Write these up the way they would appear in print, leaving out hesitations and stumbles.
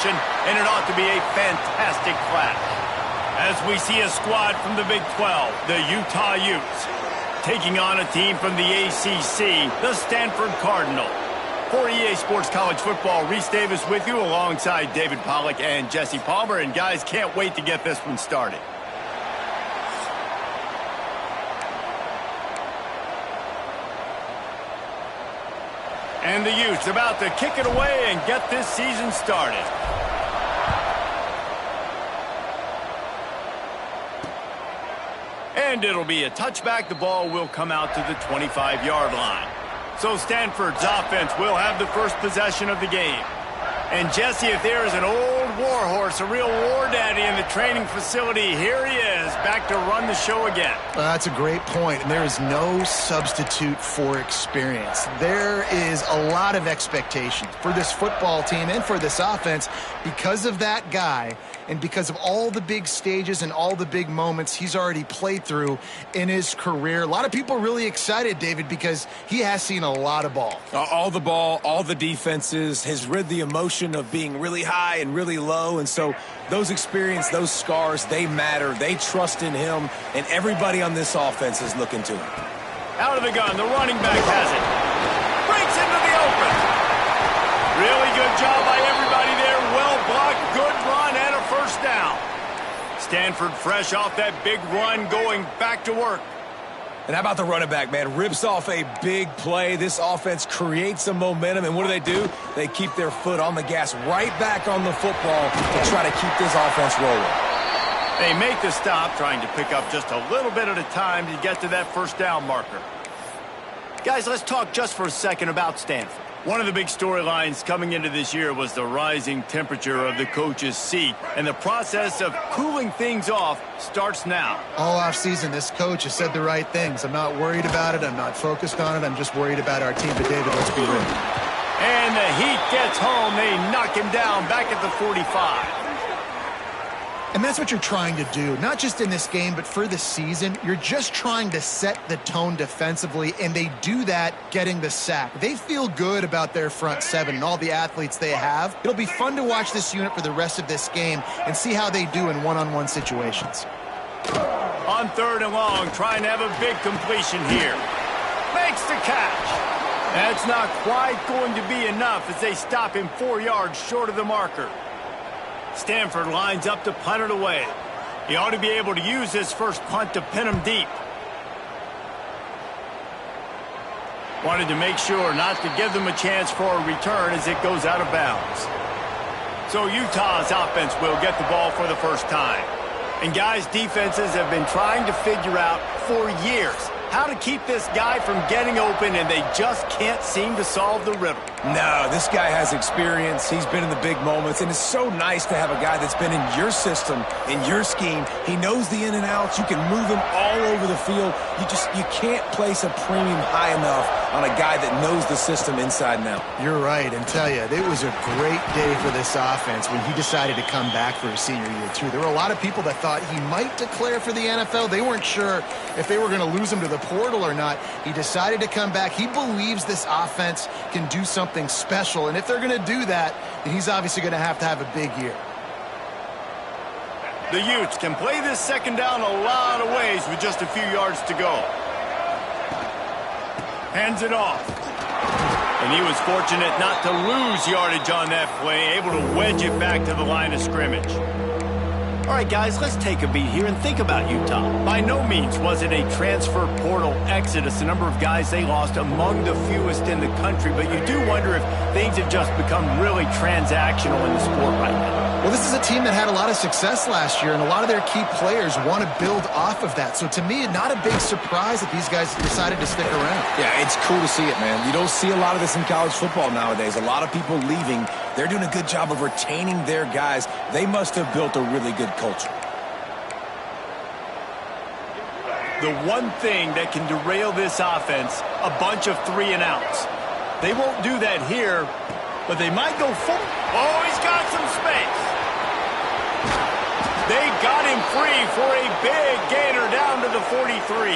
And it ought to be a fantastic clash. As we see a squad from the Big 12, the Utah Utes, taking on a team from the ACC, the Stanford Cardinal. For EA Sports College Football, Reese Davis with you alongside David Pollack and Jesse Palmer. And guys, can't wait to get this one started. And the Utes about to kick it away and get this season started. And it'll be a touchback. The ball will come out to the 25-yard line. So Stanford's offense will have the first possession of the game. And Jesse, if there is an old war horse, a real war daddy in the training facility, here he is, back to run the show again. Well, that's a great point, and there is no substitute for experience. There is a lot of expectation for this football team and for this offense because of that guy and because of all the big stages and all the big moments he's already played through in his career. A lot of people are really excited, David, because he has seen a lot of ball. All the ball, all the defenses, has rid the emotion of being really high and really low, and so those experience, those scars, they matter. They trust in him, and everybody on this offense is looking to him. Out of the gun, the running back has it. Breaks into the open. Really good job by everybody there. Well blocked, good run, and a first down. Stanford fresh off that big run, going back to work. And how about the running back, man? Rips off a big play. This offense creates some momentum, and what do? They keep their foot on the gas, right back on the football to try to keep this offense rolling. They make the stop, trying to pick up just a little bit at a time to get to that first down marker. Guys, let's talk just for a second about Stanford. One of the big storylines coming into this year was the rising temperature of the coach's seat, and the process of cooling things off starts now. All offseason, this coach has said the right things. I'm not worried about it. I'm not focused on it. I'm just worried about our team. But, David, let's be real. And the heat gets home. They knock him down back at the 45. And that's what you're trying to do, not just in this game, but for the season. You're just trying to set the tone defensively, and they do that getting the sack. They feel good about their front seven and all the athletes they have. It'll be fun to watch this unit for the rest of this game and see how they do in one-on-one situations. On 3rd and long, trying to have a big completion here. Makes the catch. That's not quite going to be enough as they stop him 4 yards short of the marker. Stanford lines up to punt it away. He ought to be able to use this first punt to pin him deep. Wanted to make sure not to give them a chance for a return as it goes out of bounds. So Utah's offense will get the ball for the first time. And guys, defenses have been trying to figure out for years how to keep this guy from getting open, and they just can't seem to solve the riddle. No, this guy has experience. He's been in the big moments, and it's so nice to have a guy that's been in your system, in your scheme. He knows the in and outs. You can move him all over the field. You can't place a premium high enough on a guy that knows the system inside and out. You're right, and tell you, it was a great day for this offense when he decided to come back for his senior year, too. There were a lot of people that thought he might declare for the NFL. They weren't sure if they were going to lose him to the portal or not. He decided to come back. He believes this offense can do something special, and if they're going to do that, then he's obviously going to have a big year. The Utes can play this second down a lot of ways with just a few yards to go. Hands it off. And he was fortunate not to lose yardage on that play, able to wedge it back to the line of scrimmage. All right, guys, let's take a beat here and think about Utah. By no means was it a transfer portal exodus, the number of guys they lost among the fewest in the country, but you do wonder if things have just become really transactional in the sport right now. Well, this is a team that had a lot of success last year, and a lot of their key players want to build off of that. So to me, not a big surprise that these guys decided to stick around. Yeah, it's cool to see it, man. You don't see a lot of this in college football nowadays. A lot of people leaving. They're doing a good job of retaining their guys. They must have built a really good culture. The one thing that can derail this offense, a bunch of 3-and-outs. They won't do that here, but they might go full. Oh, he's got some space. They got him free for a big gainer down to the 43.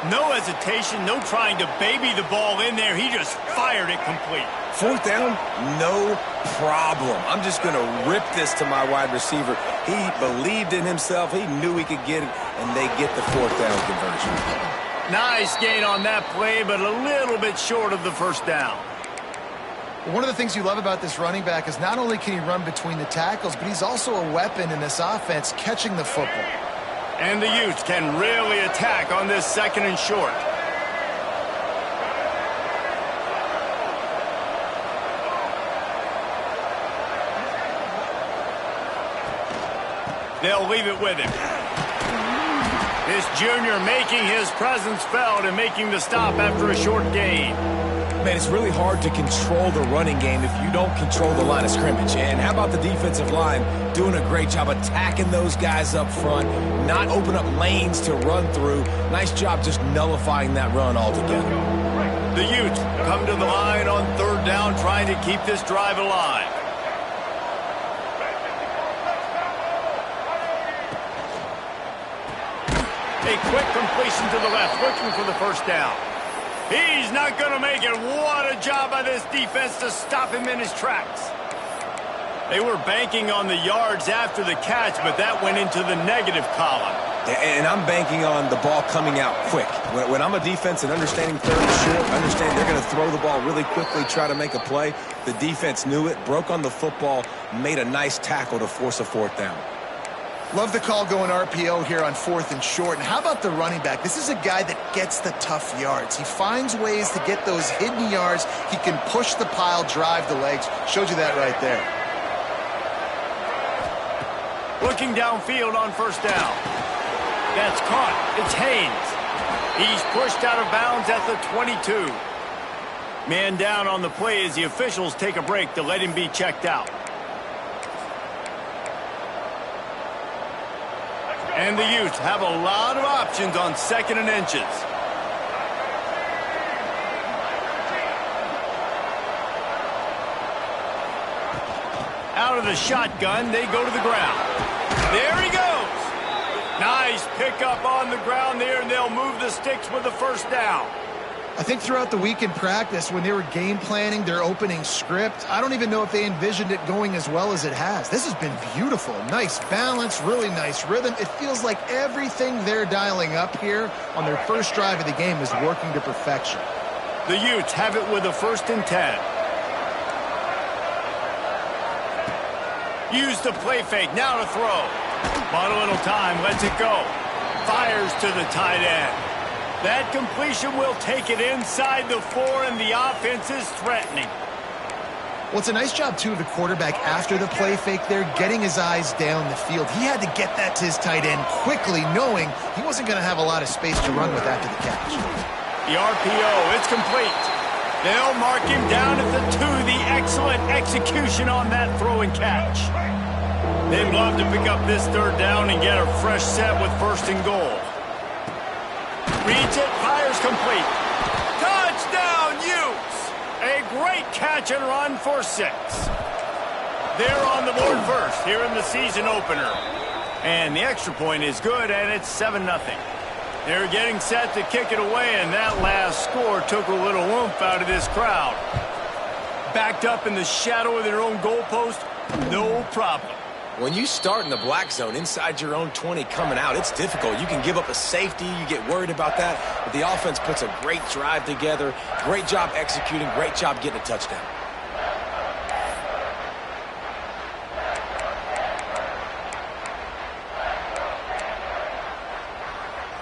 No hesitation, no trying to baby the ball in there. He just fired it complete. Fourth down, no problem. I'm just going to rip this to my wide receiver. He believed in himself. He knew he could get it, and they get the fourth down conversion. Nice gain on that play, but a little bit short of the first down. One of the things you love about this running back is not only can he run between the tackles, but he's also a weapon in this offense catching the football. And the Utes can really attack on this second and short. They'll leave it with him. This junior making his presence felt and making the stop after a short gain. Man, it's really hard to control the running game if you don't control the line of scrimmage. And how about the defensive line doing a great job attacking those guys up front, not open up lanes to run through. Nice job just nullifying that run altogether. The Utes come to the line on third down, trying to keep this drive alive. A quick completion to the left, looking for the first down. He's not going to make it. What a job by this defense to stop him in his tracks. They were banking on the yards after the catch, but that went into the negative column. And I'm banking on the ball coming out quick. When I'm a defense and understanding third and short, understand they're going to throw the ball really quickly, try to make a play. The defense knew it, broke on the football, made a nice tackle to force a fourth down. Love the call going RPO here on fourth and short. And how about the running back? This is a guy that gets the tough yards. He finds ways to get those hidden yards. He can push the pile, drive the legs. Showed you that right there. Looking downfield on first down. That's caught. It's Haynes. He's pushed out of bounds at the 22. Man down on the play as the officials take a break to let him be checked out. And the Utes have a lot of options on second and inches. Out of the shotgun, they go to the ground. There he goes. Nice pickup on the ground there, and they'll move the sticks with the first down. I think throughout the week in practice, when they were game planning their opening script, I don't even know if they envisioned it going as well as it has. This has been beautiful. Nice balance, really nice rhythm. It feels like everything they're dialing up here on their first drive of the game is working to perfection. The Utes have it with a 1st and 10. Use the play fake, now to throw. Bought a little time, lets it go. Fires to the tight end. That completion will take it inside the 4, and the offense is threatening. Well, it's a nice job, too, of the quarterback after the play fake there, getting his eyes down the field. He had to get that to his tight end quickly, knowing he wasn't going to have a lot of space to run with after the catch. The RPO, it's complete. They'll mark him down at the 2. The excellent execution on that throw and catch. They'd love to pick up this third down and get a fresh set with 1st and goal. Reads it, fires complete. Touchdown, Utes! A great catch and run for 6. They're on the board first here in the season opener. And the extra point is good, and it's 7-0. They're getting set to kick it away, and that last score took a little oomph out of this crowd. Backed up in the shadow of their own goalpost, no problem. When you start in the black zone inside your own 20 coming out, it's difficult. You can give up a safety. You get worried about that. But the offense puts a great drive together. Great job executing. Great job getting a touchdown.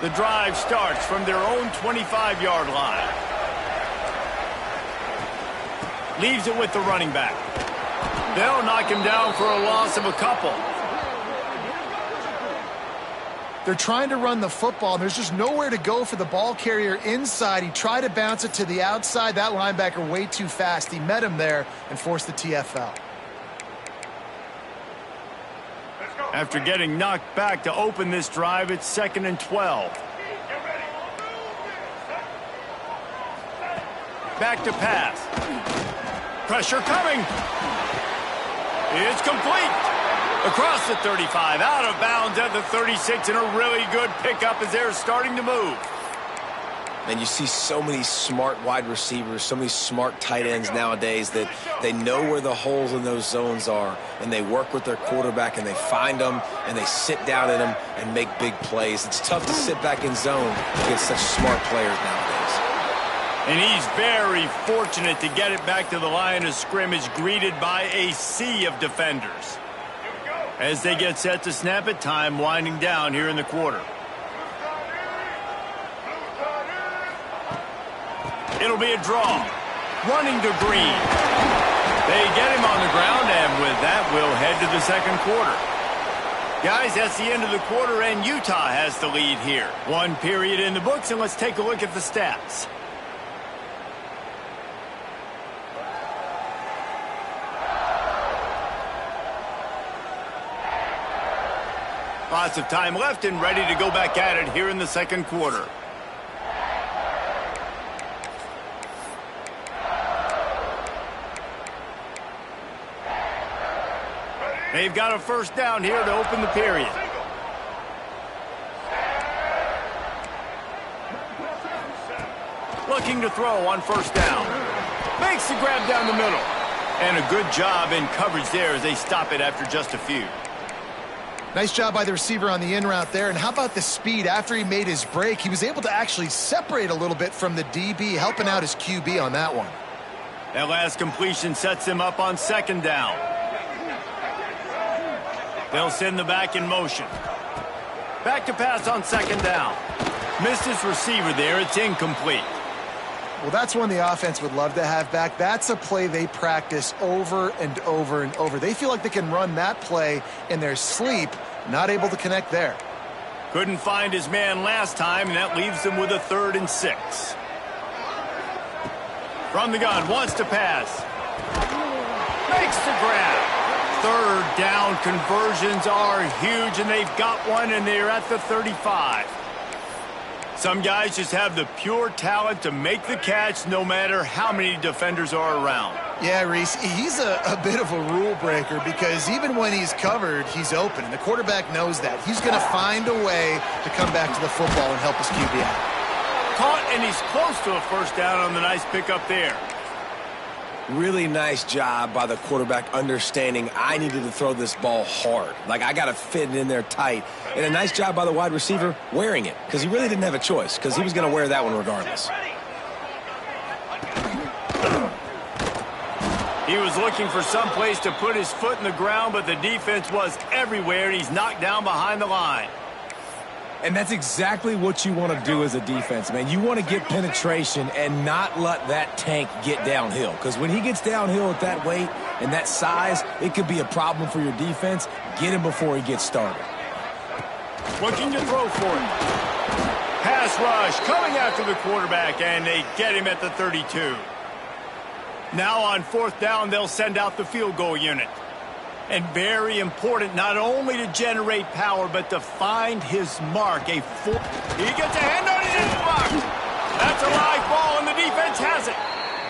The drive starts from their own 25-yard line. Leaves it with the running back. They'll knock him down for a loss of a couple. They're trying to run the football, and there's just nowhere to go for the ball carrier inside. He tried to bounce it to the outside. That linebacker way too fast. He met him there and forced the TFL. After getting knocked back to open this drive, it's 2nd and 12. Back to pass. Pressure coming. It's complete. Across the 35, out of bounds at the 36, and a really good pickup as they're starting to move. And you see so many smart wide receivers, so many smart tight ends nowadays that they know where the holes in those zones are, and they work with their quarterback, and they find them, and they sit down in them and make big plays. It's tough to sit back in zone against such smart players nowadays. And he's very fortunate to get it back to the line of scrimmage, greeted by a sea of defenders. As they get set to snap it, time winding down here in the quarter. It'll be a draw. Running to Green. They get him on the ground, and with that, we'll head to the second quarter. Guys, that's the end of the quarter, and Utah has the lead here. One period in the books, and let's take a look at the stats. Lots of time left and ready to go back at it here in the second quarter. They've got a first down here to open the period. Looking to throw on first down. Makes the grab down the middle. And a good job in coverage there as they stop it after just a few. Nice job by the receiver on the in route there. And how about the speed? After he made his break, he was able to actually separate a little bit from the DB, helping out his QB on that one. That last completion sets them up on second down. They'll send the back in motion. Back to pass on second down. Missed his receiver there. It's incomplete. Well, that's one the offense would love to have back. That's a play they practice over and over and over. They feel like they can run that play in their sleep, not able to connect there. Couldn't find his man last time, and that leaves them with a 3rd and 6. From the gun, wants to pass. Makes the grab. Third down conversions are huge, and they've got one, and they're at the 35. Some guys just have the pure talent to make the catch no matter how many defenders are around. Yeah, Reese, he's a bit of a rule breaker because even when he's covered, he's open, and the quarterback knows that. He's going to find a way to come back to the football and help his QB out. Caught, and he's close to a first down on the nice pickup there. Really nice job by the quarterback understanding I needed to throw this ball hard. Like, I got to fit it in there tight. And a nice job by the wide receiver wearing it, because he really didn't have a choice, because he was going to wear that one regardless. He was looking for some place to put his foot in the ground, but the defense was everywhere, and he's knocked down behind the line. And that's exactly what you want to do as a defense, man. You want to get penetration and not let that tank get downhill. Because when he gets downhill at that weight and that size, it could be a problem for your defense. Get him before he gets started. Looking to throw for it. Pass rush coming after the quarterback, and they get him at the 32. Now on 4th down, they'll send out the field goal unit. And very important not only to generate power, but to find his mark. He gets a hand on it, and it's blocked. That's a live ball, and the defense has it.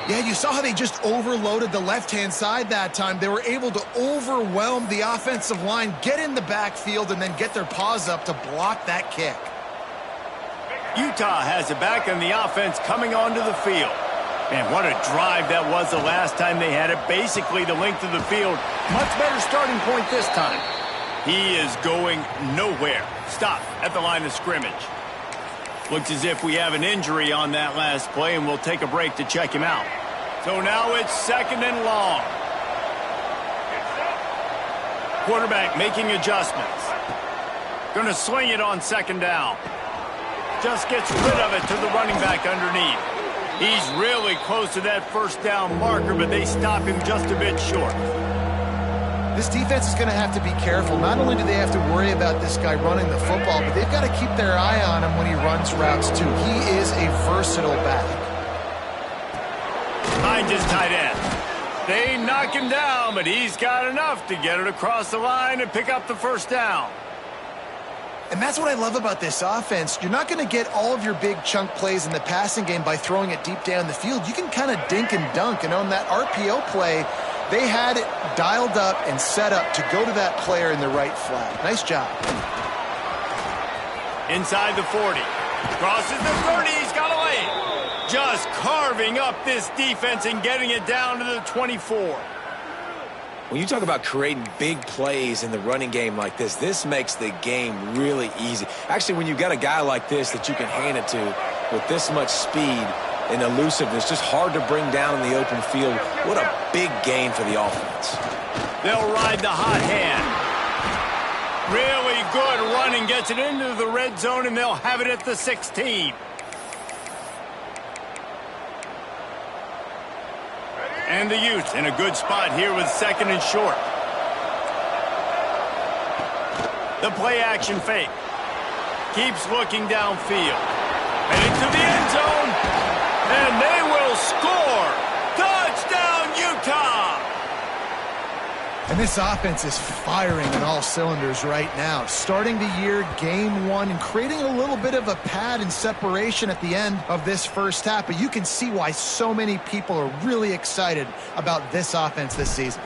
Yeah, you saw how they just overloaded the left-hand side that time. They were able to overwhelm the offensive line, get in the backfield, and then get their paws up to block that kick. Utah has it back, and the offense coming onto the field. Man, what a drive that was the last time they had it. Basically the length of the field. Much better starting point this time. He is going nowhere. Stop at the line of scrimmage. Looks as if we have an injury on that last play, and we'll take a break to check him out. So now it's 2nd and long. Quarterback making adjustments. Going to sling it on 2nd down. Just gets rid of it to the running back underneath. He's really close to that first down marker, but they stop him just a bit short. This defense is going to have to be careful. Not only do they have to worry about this guy running the football, but they've got to keep their eye on him when he runs routes, too. He is a versatile back. Finds his tight end. They knock him down, but he's got enough to get it across the line and pick up the first down. And that's what I love about this offense. You're not going to get all of your big chunk plays in the passing game by throwing it deep down the field. You can kind of dink and dunk. And on that RPO play, they had it dialed up and set up to go to that player in the right flat. Nice job. Inside the 40. Crosses the 30. He's got a lane. Just carving up this defense and getting it down to the 24. When you talk about creating big plays in the running game like this makes the game really easy. Actually, when you've got a guy like this that you can hand it to with this much speed and elusiveness, just hard to bring down in the open field, what a big gain for the offense. They'll ride the hot hand. Really good running, gets it into the red zone, and they'll have it at the 16. And the youth in a good spot here with second and short. The play action fake. Keeps looking downfield. Heading to the end zone. And they will score. Touchdown, Utah! And this offense is firing on all cylinders right now. Starting the year, game one, and creating a little bit of a pad and separation at the end of this first half. But you can see why so many people are really excited about this offense this season.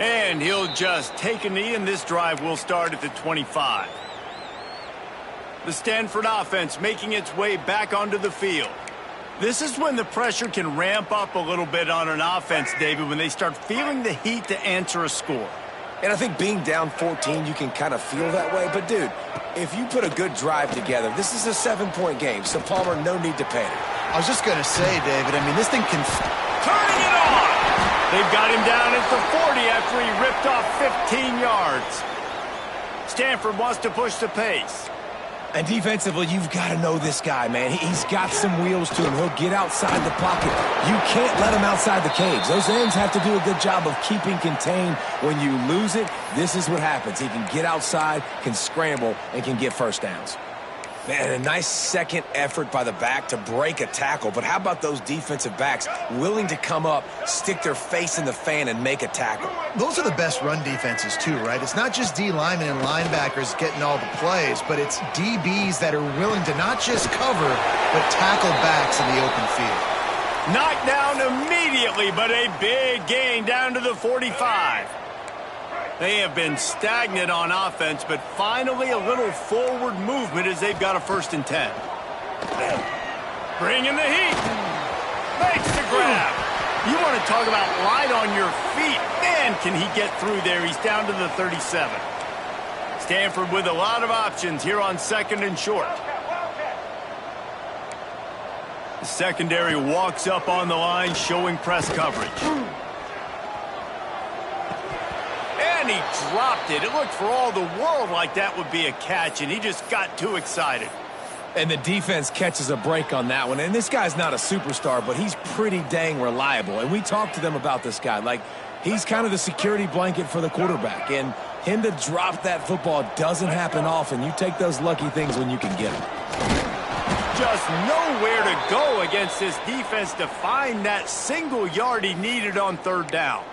And he'll just take a knee, and this drive will start at the 25. The Stanford offense making its way back onto the field. This is when the pressure can ramp up a little bit on an offense, David, when they start feeling the heat to answer a score. And I think being down 14, you can kind of feel that way. But, dude, if you put a good drive together, this is a 7-point game. So, Palmer, no need to panic. I was just going to say, David, I mean, this thing can... Turning it on! They've got him down at the 40 after he ripped off 15 yards. Stanford wants to push the pace. And defensively, you've got to know this guy, man. He's got some wheels to him. He'll get outside the pocket. You can't let him outside the cage. Those ends have to do a good job of keeping contained. When you lose it, this is what happens. He can get outside, can scramble, and can get first downs. Man, a nice second effort by the back to break a tackle. But how about those defensive backs willing to come up, stick their face in the fan, and make a tackle? Those are the best run defenses, too, right? It's not just D linemen and linebackers getting all the plays, but it's DBs that are willing to not just cover, but tackle backs in the open field. Knocked down immediately, but a big gain down to the 45. They have been stagnant on offense, but finally a little forward movement as they've got a 1st and 10. Bringing the heat. Makes the grab. You want to talk about light on your feet. Man, can he get through there. He's down to the 37. Stanford with a lot of options here on 2nd and short. The secondary walks up on the line, showing press coverage. And he dropped it. It looked for all the world like that would be a catch, and he just got too excited. And the defense catches a break on that one. And this guy's not a superstar, but he's pretty dang reliable. And we talked to them about this guy. Like, he's kind of the security blanket for the quarterback. And him to drop that football doesn't happen often. You take those lucky things when you can get them. Just nowhere to go against this defense to find that single yard he needed on 3rd down.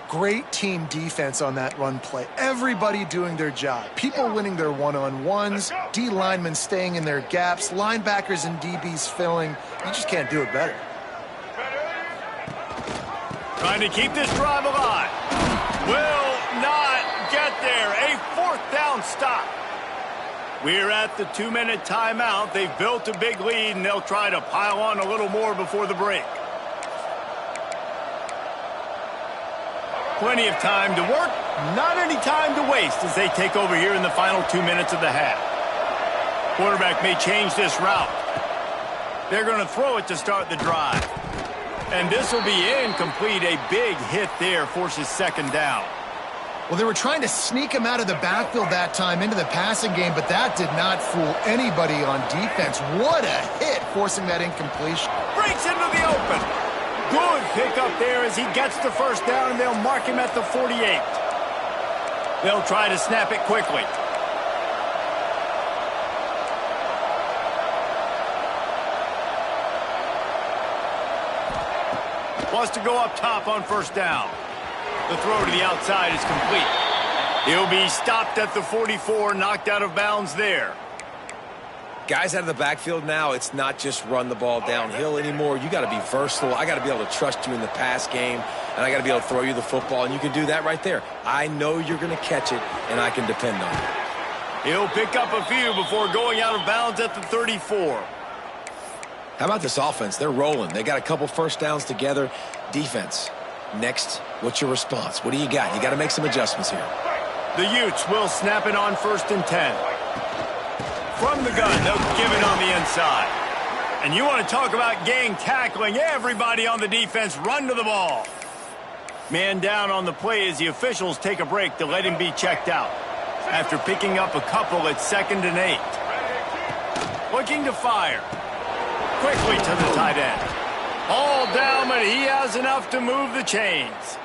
Great team defense on that run play. Everybody doing their job. People winning their one-on-ones, D linemen staying in their gaps, linebackers and DBs filling. You just can't do it better. Trying to keep this drive alive. Will not get there. A 4th down stop. We're at the 2-minute timeout. They've built a big lead, and they'll try to pile on a little more before the break. Plenty of time to work, not any time to waste as they take over here in the final 2 minutes of the half. Quarterback may change this route. They're going to throw it to start the drive. And this will be incomplete. A big hit there forces 2nd down. Well, they were trying to sneak him out of the backfield that time into the passing game, but that did not fool anybody on defense. What a hit, forcing that incompletion. Breaks into the open. Good pickup there as he gets the 1st down, and they'll mark him at the 48. They'll try to snap it quickly. Wants to go up top on 1st down. The throw to the outside is complete. He'll be stopped at the 44, knocked out of bounds there. Guys out of the backfield now, it's not just run the ball downhill anymore. You got to be versatile. I got to be able to trust you in the pass game, and I got to be able to throw you the football, and you can do that right there. I know you're going to catch it, and I can depend on it. He'll pick up a few before going out of bounds at the 34. How about this offense? They're rolling. They got a couple first downs together. Defense. Next, what's your response? What do you got? You got to make some adjustments here. The Utes will snap it on 1st and 10. From the gun, they'll give it on the inside. And you want to talk about gang tackling. Everybody on the defense run to the ball. Man down on the play as the officials take a break to let him be checked out. After picking up a couple at 2nd and 8. Looking to fire. Quickly to the tight end. All down, but he has enough to move the chains.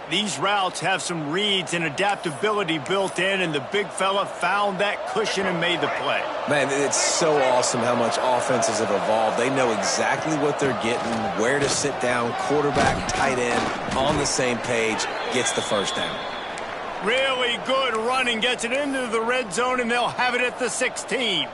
These routes have some reads and adaptability built in, and the big fella found that cushion and made the play. Man, it's so awesome how much offenses have evolved. They know exactly what they're getting, where to sit down, quarterback, tight end, on the same page, gets the first down. Really good running, gets it into the red zone, and they'll have it at the 16.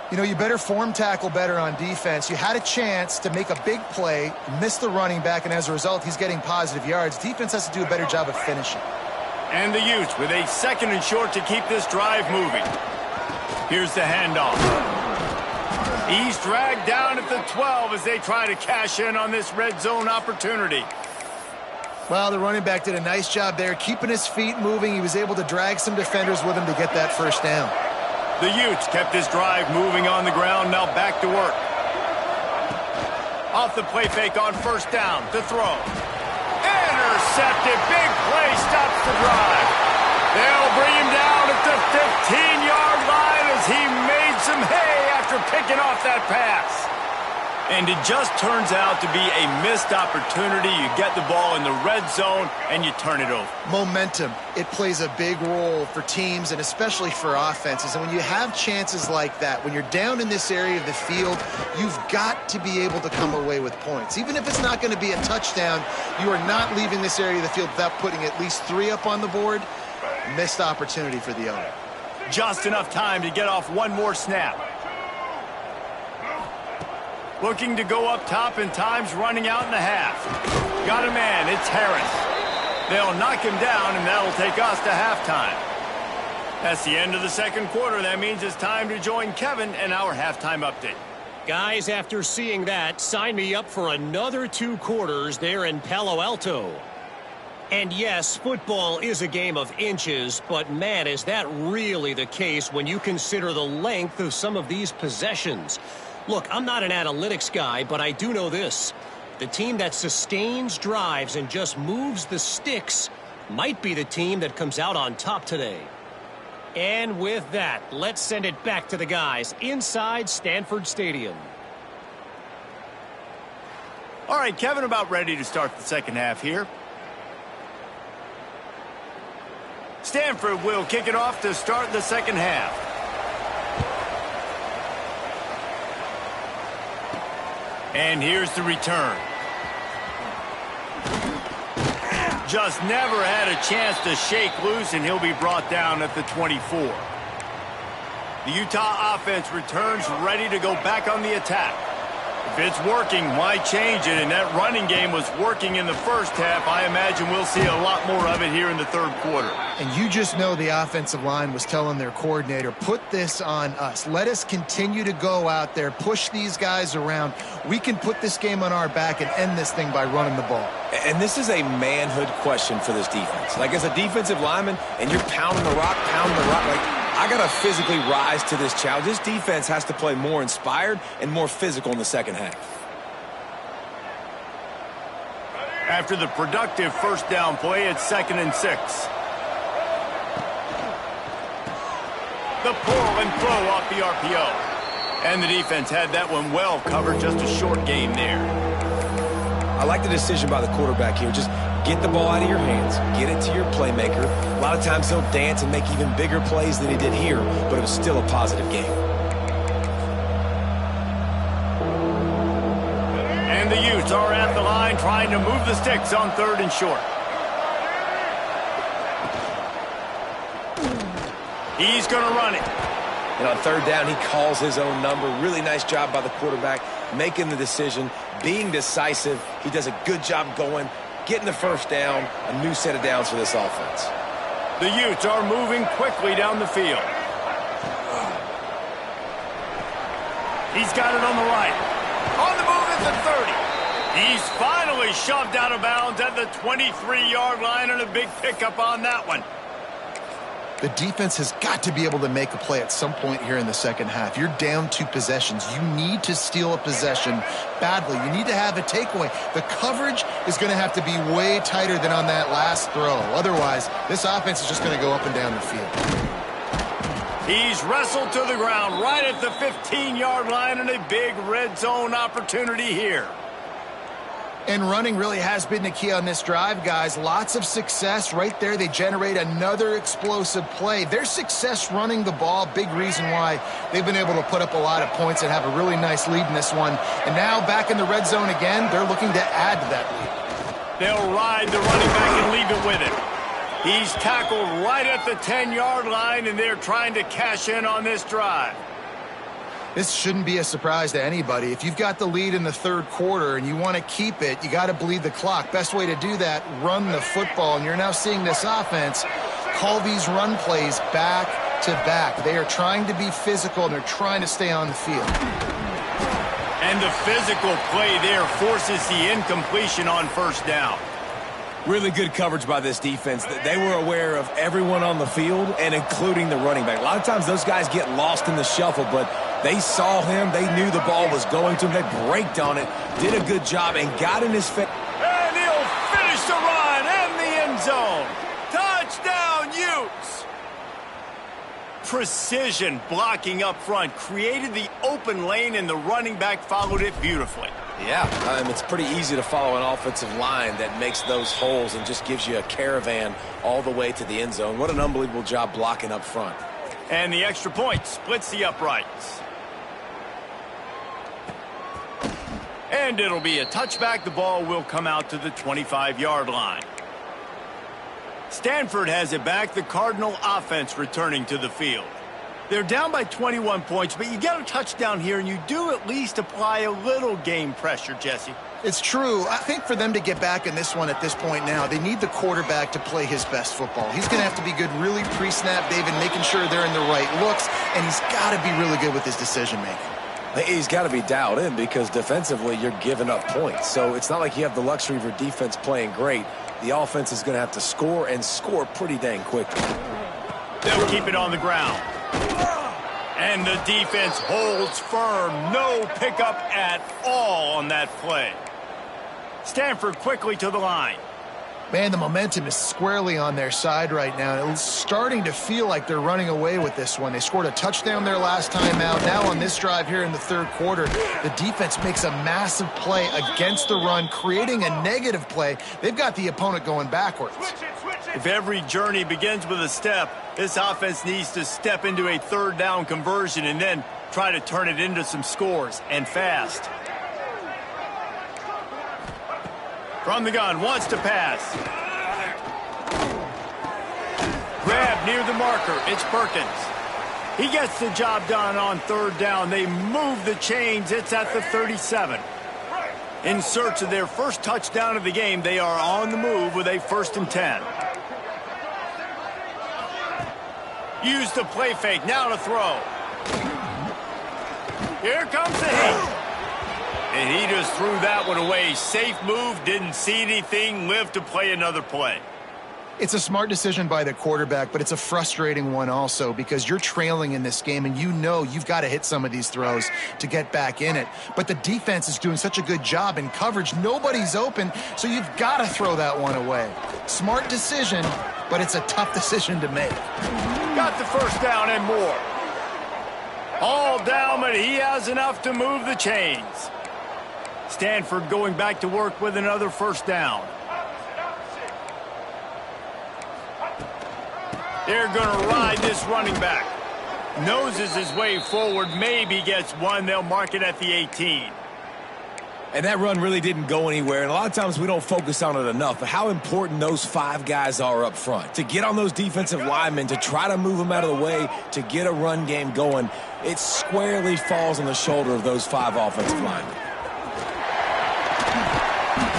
You know, you better form tackle better on defense. You had a chance to make a big play, miss the running back, and as a result, he's getting positive yards. Defense has to do a better job of finishing. And the Utes with a 2nd and short to keep this drive moving. Here's the handoff. He's dragged down at the 12 as they try to cash in on this red zone opportunity. Well, the running back did a nice job there, keeping his feet moving. He was able to drag some defenders with him to get that first down. The Utes kept this drive moving on the ground, now back to work. Off the play fake on 1st down to throw. Intercepted, big play, stops the drive. They'll bring him down at the 15-yard line as he made some hay after picking off that pass. And it just turns out to be a missed opportunity. You get the ball in the red zone, and you turn it over. Momentum. It plays a big role for teams and especially for offenses. And when you have chances like that, when you're down in this area of the field, you've got to be able to come away with points. Even if it's not going to be a touchdown, you are not leaving this area of the field without putting at least 3 up on the board. Missed opportunity for the owner. Just enough time to get off one more snap. Looking to go up top, and time's running out in the half. Got a man, it's Harris. They'll knock him down, and that'll take us to halftime. That's the end of the 2nd quarter. That means it's time to join Kevin and our halftime update. Guys, after seeing that, sign me up for another 2 quarters there in Palo Alto. And yes, football is a game of inches, but man, is that really the case when you consider the length of some of these possessions. Look, I'm not an analytics guy, but I do know this. The team that sustains drives and just moves the sticks might be the team that comes out on top today. And with that, let's send it back to the guys inside Stanford Stadium. All right, Kevin, about ready to start the 2nd half here. Stanford will kick it off to start the 2nd half. And here's the return. Just never had a chance to shake loose, and he'll be brought down at the 24. The Utah offense returns ready to go back on the attack. If it's working, why change it? And that running game was working in the 1st half. I imagine we'll see a lot more of it here in the 3rd quarter. And you just know the offensive line was telling their coordinator, put this on us. Let us continue to go out there, push these guys around. We can put this game on our back and end this thing by running the ball. And this is a manhood question for this defense. Like, as a defensive lineman, and you're pounding the rock, like, I got to physically rise to this challenge. This defense has to play more inspired and more physical in the 2nd half. After the productive 1st down play, it's 2nd and 6. The pull and throw off the RPO. And the defense had that one well covered, just a short gain there. I like the decision by the quarterback here. Just get the ball out of your hands. Get it to your playmaker. A lot of times he'll dance and make even bigger plays than he did here, but it was still a positive game. And the Utes are at the line trying to move the sticks on 3rd and short. He's going to run it. And on third down, he calls his own number. Really nice job by the quarterback, making the decision, being decisive. He does a good job going, getting the first down, a new set of downs for this offense. The Utes are moving quickly down the field. He's got it on the right. On the move at the 30. He's finally shoved out of bounds at the 23-yard line, and a big pickup on that one. The defense has got to be able to make a play at some point here in the second half. You're down 2 possessions. You need to steal a possession badly. You need to have a takeaway. The coverage is going to have to be way tighter than on that last throw. Otherwise, this offense is just going to go up and down the field. He's wrestled to the ground right at the 15-yard line, and a big red zone opportunity here. And running really has been the key on this drive, guys. Lots of success right there. They generate another explosive play. Their success running the ball, big reason why they've been able to put up a lot of points and have a really nice lead in this one. And now back in the red zone again, they're looking to add to that lead. They'll ride the running back and leave it with him. He's tackled right at the 10-yard line, and they're trying to cash in on this drive. This shouldn't be a surprise to anybody. If you've got the lead in the third quarter and you want to keep it, you got to bleed the clock. Best way to do that, run the football. And you're now seeing this offense call these run plays back to back. They are trying to be physical, and they're trying to stay on the field. And the physical play there forces the incompletion on first down. Really good coverage by this defense. They were aware of everyone on the field, and including the running back. A lot of times those guys get lost in the shuffle, but they saw him. They knew the ball was going to him. They braked on it, did a good job, and got in his face. And he'll finish the run and the end zone. Touchdown, Utes! Precision blocking up front created the open lane, and the running back followed it beautifully. Yeah, it's pretty easy to follow an offensive line that makes those holes and just gives you a caravan all the way to the end zone. What an unbelievable job blocking up front. And the extra point splits the uprights. And it'll be a touchback. The ball will come out to the 25-yard line. Stanford has it back. The Cardinal offense returning to the field. They're down by 21 points, but you get a touchdown here, and you do at least apply a little game pressure, Jesse. It's true. I think for them to get back in this one at this point now, they need the quarterback to play his best football. He's going to have to be good really pre-snap, David, making sure they're in the right looks, and he's got to be really good with his decision-making. He's got to be dialed in because defensively you're giving up points. So it's not like you have the luxury of your defense playing great. The offense is going to have to score and score pretty dang quickly. They'll keep it on the ground. And the defense holds firm. No pickup at all on that play. Stanford quickly to the line. Man, the momentum is squarely on their side right now. It's starting to feel like they're running away with this one. They scored a touchdown their last time out. Now on this drive here in the third quarter, the defense makes a massive play against the run, creating a negative play. They've got the opponent going backwards. If every journey begins with a step, this offense needs to step into a third down conversion and then try to turn it into some scores, and fast. From the gun, wants to pass. Grab near the marker. It's Perkins. He gets the job done on third down. They move the chains. It's at the 37. In search of their first touchdown of the game, they are on the move with a 1st and 10. Use the play fake. Now to throw. Here comes the heat. And he just threw that one away. Safe move, didn't see anything, lived to play another play. It's a smart decision by the quarterback, but it's a frustrating one also because you're trailing in this game and you know you've got to hit some of these throws to get back in it. But the defense is doing such a good job in coverage. Nobody's open, so you've got to throw that one away. Smart decision, but it's a tough decision to make. Got the first down and more. All down, but he has enough to move the chains. Stanford going back to work with another first down. They're going to ride this running back. Noses his way forward, maybe gets one. They'll mark it at the 18. And that run really didn't go anywhere, and a lot of times we don't focus on it enough, but how important those 5 guys are up front. To get on those defensive linemen, to try to move them out of the way, to get a run game going, it squarely falls on the shoulder of those 5 offensive linemen.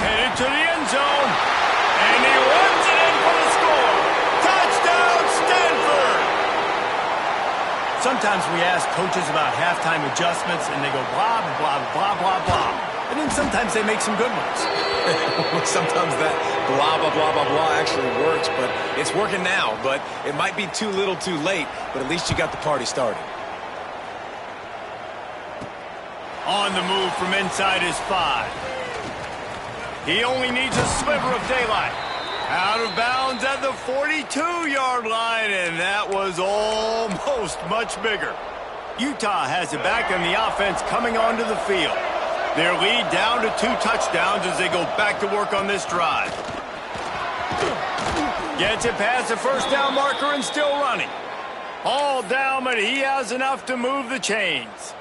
Headed to the end zone, and he runs it in for the score. Touchdown, Stanford! Sometimes we ask coaches about halftime adjustments, and they go blah, blah, blah, blah, blah. And then sometimes they make some good ones. Sometimes that blah, blah, blah, blah, blah actually works, but it's working now. But it might be too little too late, but at least you got the party started. On the move from inside his 5. He only needs a sliver of daylight. Out of bounds at the 42-yard line, and that was almost much bigger. Utah has it back, and the offense coming onto the field. Their lead down to 2 touchdowns as they go back to work on this drive. Gets it past the first down marker and still running. All down, but he has enough to move the chains.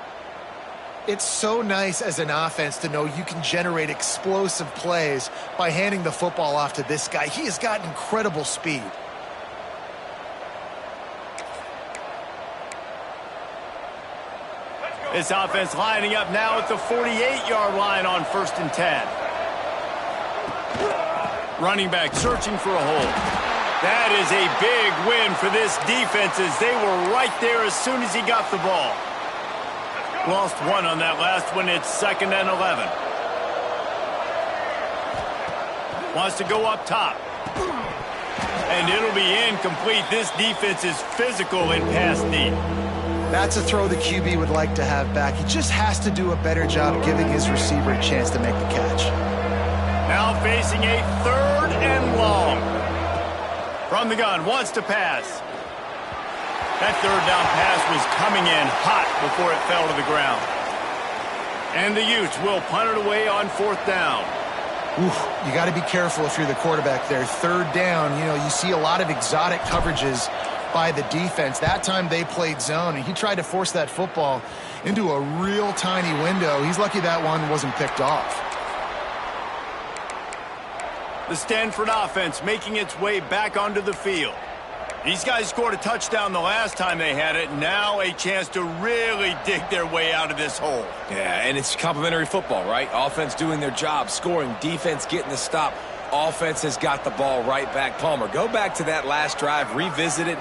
It's so nice as an offense to know you can generate explosive plays by handing the football off to this guy. He has got incredible speed. This offense lining up now at the 48-yard line on 1st and 10. Running back searching for a hole. That is a big win for this defense as they were right there as soon as he got the ball. Lost 1 on that last one. It's 2nd and 11. Wants to go up top. And it'll be incomplete. This defense is physical in pass deep. That's a throw the QB would like to have back. He just has to do a better job giving his receiver a chance to make the catch. Now facing a 3rd and long. From the gun, wants to pass. That 3rd down pass was coming in hot before it fell to the ground. And the Utes will punt it away on 4th down. Oof, you got to be careful if you're the quarterback there. 3rd down, you see a lot of exotic coverages by the defense. That time they played zone, and he tried to force that football into a real tiny window. He's lucky that one wasn't picked off. The Stanford offense making its way back onto the field. These guys scored a touchdown the last time they had it. Now a chance to really dig their way out of this hole. Yeah, and it's complimentary football, right? Offense doing their job, scoring, defense getting the stop. Offense has got the ball right back. Palmer, go back to that last drive, revisit it,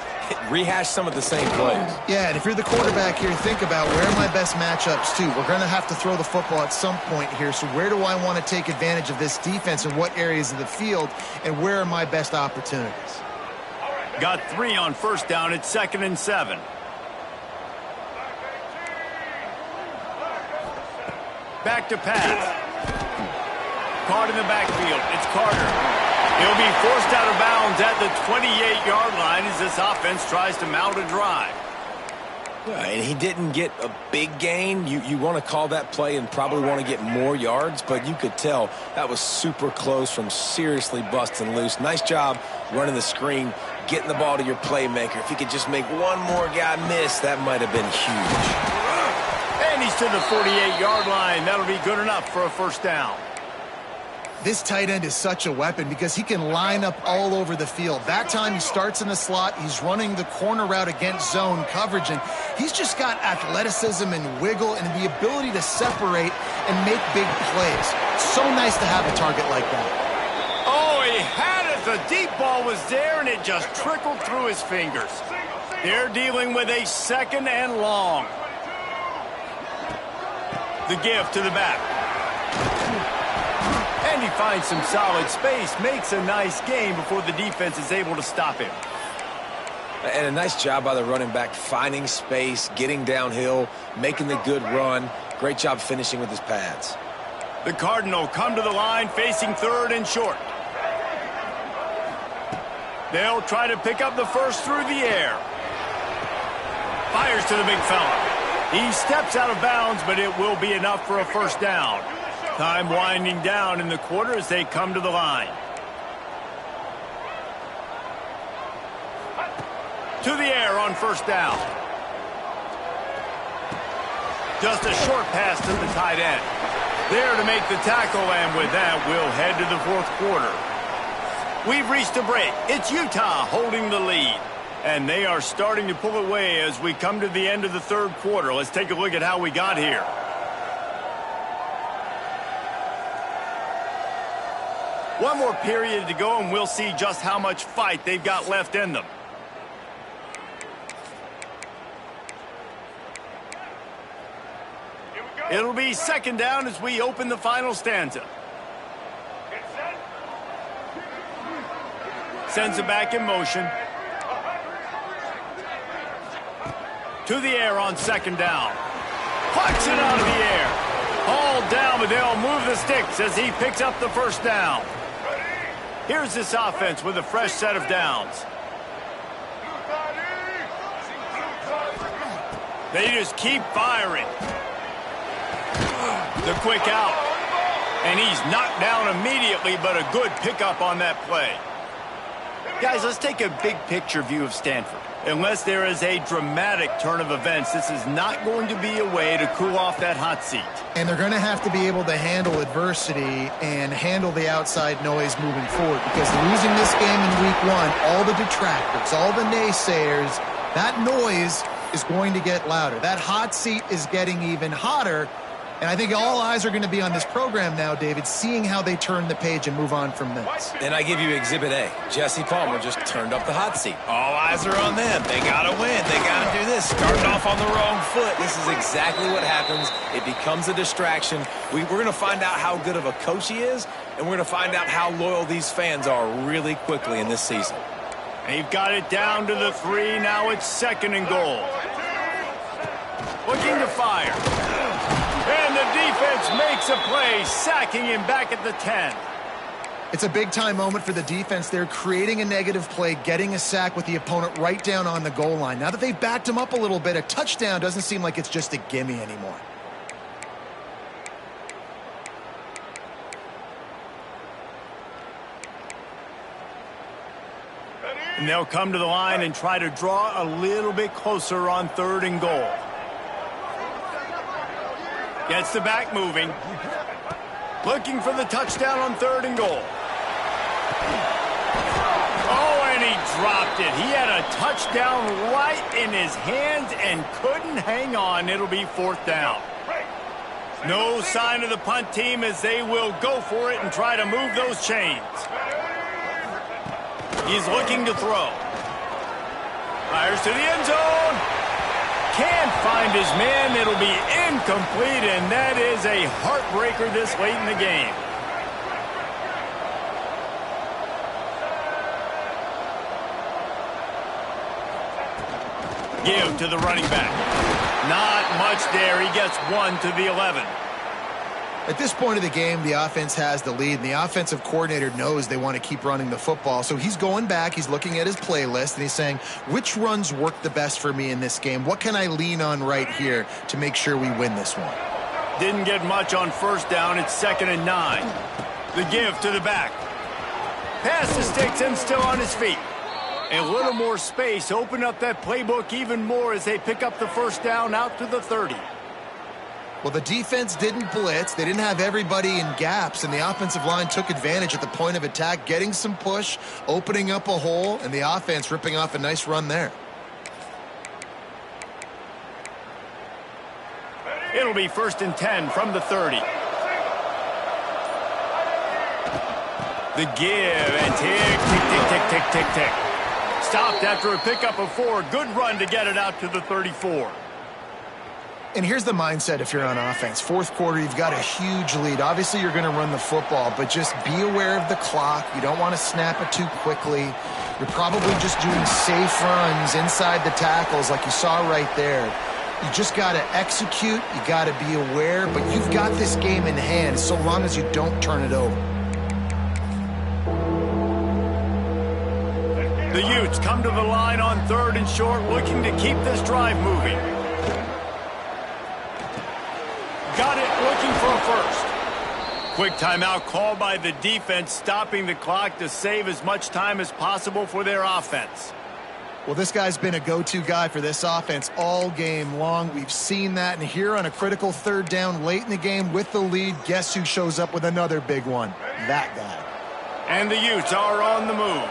rehash some of the same plays. Yeah, and if you're the quarterback here, think about where are my best matchups too. We're going to have to throw the football at some point here, so where do I want to take advantage of this defense and what areas of the field, and where are my best opportunities? Got 3 on 1st down. It's 2nd and 7. Back to pass. Caught in the backfield. It's Carter. He'll be forced out of bounds at the 28-yard line as this offense tries to mount a drive. Yeah, and he didn't get a big gain. You want to call that play and probably want to get more yards, but you could tell that was super close from seriously busting loose. Nice job running the screen, getting the ball to your playmaker. If he could just make one more guy miss, that might have been huge. And he's to the 48-yard line. That'll be good enough for a 1st down. This tight end is such a weapon because he can line up all over the field. That time he starts in the slot. He's running the corner route against zone coverage, and he's just got athleticism and wiggle and the ability to separate and make big plays. So nice to have a target like that. Oh, he had it. The deep ball was there, and it just trickled through his fingers. They're dealing with a 2nd and long. The give to the back. And he finds some solid space, makes a nice gain before the defense is able to stop him. And a nice job by the running back, finding space, getting downhill, making the good run. Great job finishing with his pads. The Cardinal come to the line facing 3rd and short. They'll try to pick up the first through the air. Fires to the big fella. He steps out of bounds, but it will be enough for a 1st down. Time winding down in the quarter as they come to the line. To the air on 1st down. Just a short pass to the tight end. There to make the tackle, and with that, we'll head to the fourth quarter. We've reached a break. It's Utah holding the lead, and they are starting to pull away as we come to the end of the third quarter. Let's take a look at how we got here. One more period to go, and we'll see just how much fight they've got left in them. It'll be second down as we open the final stanza. Sends it back in motion. To the air on second down. Plucks it out of the air. Hauled down, but they'll move the sticks as he picks up the first down. Here's this offense with a fresh set of downs. They just keep firing. The quick out. And he's knocked down immediately, but a good pickup on that play. Guys, let's take a big picture view of Stanford. Unless there is a dramatic turn of events, this is not going to be a way to cool off that hot seat. And they're going to have to be able to handle adversity and handle the outside noise moving forward, because losing this game in week one, all the detractors, all the naysayers, that noise is going to get louder. That hot seat is getting even hotter. And I think all eyes are going to be on this program now, David, seeing how they turn the page and move on from this. And I give you Exhibit A. Jesse Palmer just turned up the hot seat. All eyes are on them. They got to win. They got to do this. Starting off on the wrong foot. This is exactly what happens. It becomes a distraction. We're going to find out how good of a coach he is, and we're going to find out how loyal these fans are really quickly in this season. They've got it down to the 3. Now it's second and goal. Looking to fire. And the defense makes a play, sacking him back at the 10. It's a big-time moment for the defense. They're creating a negative play, getting a sack with the opponent right down on the goal line. Now that they've backed him up a little bit, a touchdown doesn't seem like it's just a gimme anymore. And they'll come to the line and try to draw a little bit closer on third and goal. Gets the back moving. Looking for the touchdown on third and goal. Oh, and he dropped it. He had a touchdown right in his hands and couldn't hang on. It'll be fourth down. No sign of the punt team as they will go for it and try to move those chains. He's looking to throw. Fires to the end zone. Can't find his man. It'll be incomplete, and that is a heartbreaker this late in the game. Give to the running back. Not much there. He gets 1 to the 11. At this point of the game, the offense has the lead, and the offensive coordinator knows they want to keep running the football. So he's going back, he's looking at his playlist, and he's saying, which runs work the best for me in this game? What can I lean on right here to make sure we win this one? Didn't get much on first down. It's second and 9. The give to the back. Pass to sticks and still on his feet. A little more space. Open up that playbook even more as they pick up the first down out to the 30. Well, the defense didn't blitz. They didn't have everybody in gaps, and the offensive line took advantage at the point of attack, getting some push, opening up a hole, and the offense ripping off a nice run there. It'll be first and 10 from the 30. The give, and tick, tick, tick, tick, tick, tick, tick. Stopped after a pickup of 4. Good run to get it out to the 34. And here's the mindset if you're on offense. Fourth quarter, you've got a huge lead. Obviously, you're going to run the football, but just be aware of the clock. You don't want to snap it too quickly. You're probably just doing safe runs inside the tackles like you saw right there. You just got to execute. You got to be aware, but you've got this game in hand so long as you don't turn it over. The Utes come to the line on third and short, looking to keep this drive moving. Got it, looking for a first. Quick timeout called by the defense, stopping the clock to save as much time as possible for their offense. Well, this guy's been a go-to guy for this offense all game long. We've seen that, and here on a critical third down late in the game with the lead, guess who shows up with another big one? That guy. And the Utes are on the move.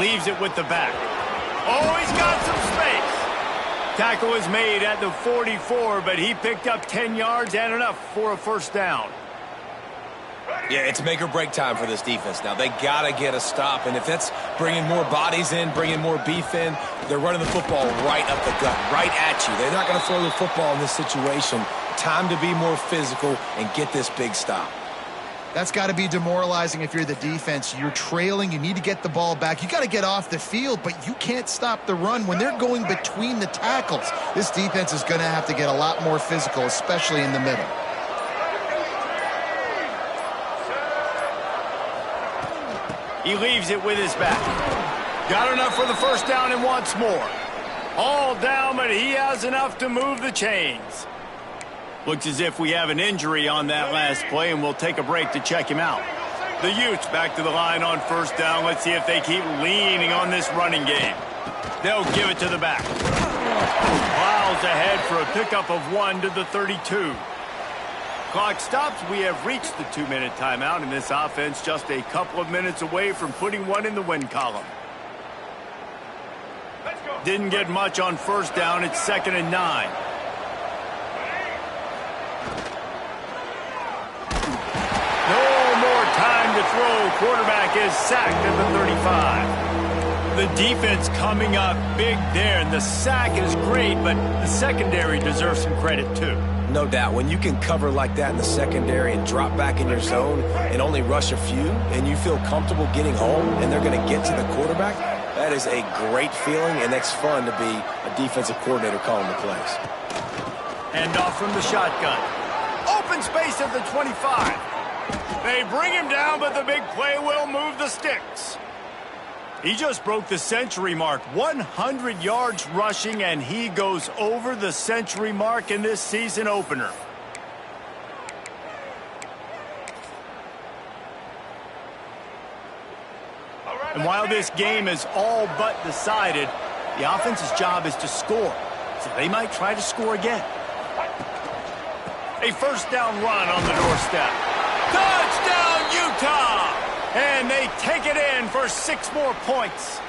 Leaves it with the back. Oh, he's got some space. Tackle is made at the 44, but he picked up 10 yards and enough for a first down. Yeah, it's make or break time for this defense now. They got to get a stop, and if that's bringing more bodies in, bringing more beef in, they're running the football right up the gut, right at you. They're not going to throw the football in this situation. Time to be more physical and get this big stop. That's got to be demoralizing if you're the defense. You're trailing. You need to get the ball back. You got to get off the field, but you can't stop the run when they're going between the tackles. This defense is going to have to get a lot more physical, especially in the middle. He leaves it with his back. Got enough for the first down and wants more. All down, but he has enough to move the chains. Looks as if we have an injury on that last play, and we'll take a break to check him out. The Utes back to the line on first down. Let's see if they keep leaning on this running game. They'll give it to the back. Plows ahead for a pickup of 1 to the 32. Clock stops. We have reached the 2-minute timeout, and this offense just a couple of minutes away from putting one in the win column. Didn't get much on first down. It's 2nd and 9. No more time to throw. Quarterback is sacked at the 35. The defense coming up big there, and the sack is great, but the secondary deserves some credit too. No doubt. When you can cover like that in the secondary and drop back in your zone and only rush a few, and you feel comfortable getting home and they're going to get to the quarterback, that is a great feeling, and that's fun to be a defensive coordinator calling the plays. Hand off from the shotgun. Open space at the 25. They bring him down, but the big play will move the sticks. He just broke the century mark, 100 yards rushing, and he goes over the century mark in this season opener. And while this game is all but decided, the offense's job is to score, so they might try to score again. A first down run on the doorstep. Touchdown, Utah! And they take it in for 6 more points.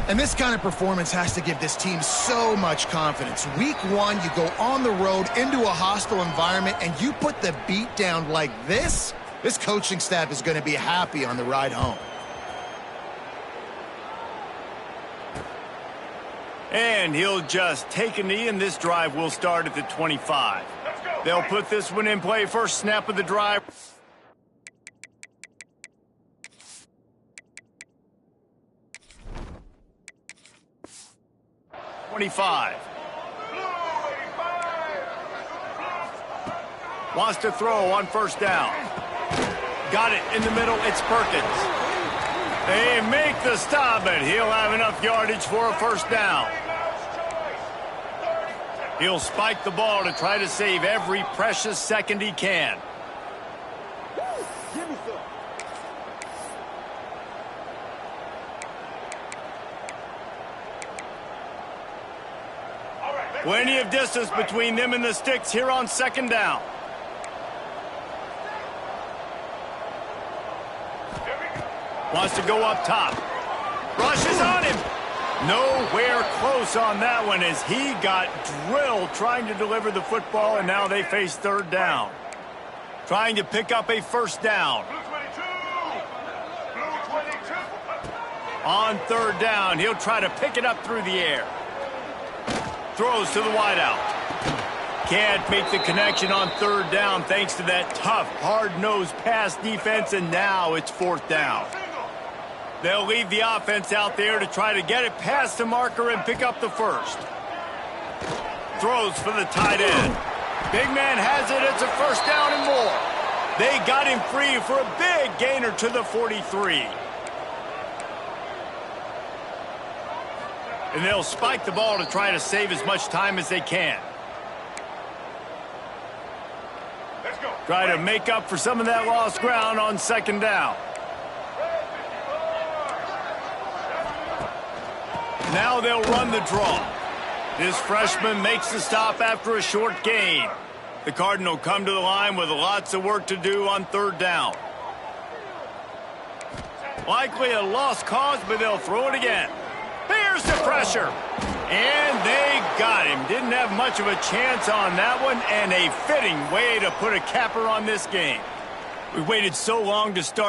And this kind of performance has to give this team so much confidence. Week 1, you go on the road into a hostile environment, and you put the beat down like this. This coaching staff is going to be happy on the ride home. And he'll just take a knee, and this drive will start at the 25. They'll put this one in play. First snap of the drive. 25. Wants to throw on first down. Got it in the middle. It's Perkins. They make the stop, but he'll have enough yardage for a first down. He'll spike the ball to try to save every precious second he can. Plenty of distance between them and the sticks here on second down. Wants to go up top. Rushes on him. Nowhere close on that one as he got drilled trying to deliver the football, and now they face third down. Trying to pick up a first down. On third down, he'll try to pick it up through the air. Throws to the wideout. Can't make the connection on third down thanks to that tough, hard-nosed pass defense, and now it's fourth down. They'll leave the offense out there to try to get it past the marker and pick up the first. Throws for the tight end. Big man has it. It's a first down and more. They got him free for a big gainer to the 43. And they'll spike the ball to try to save as much time as they can. Try to make up for some of that lost ground on second down. Now they'll run the draw. This freshman makes the stop after a short gain. The Cardinal come to the line with lots of work to do on third down. Likely a lost cause, but they'll throw it again. Here's the pressure. And they got him. Didn't have much of a chance on that one, and a fitting way to put a capper on this game. We waited so long to start.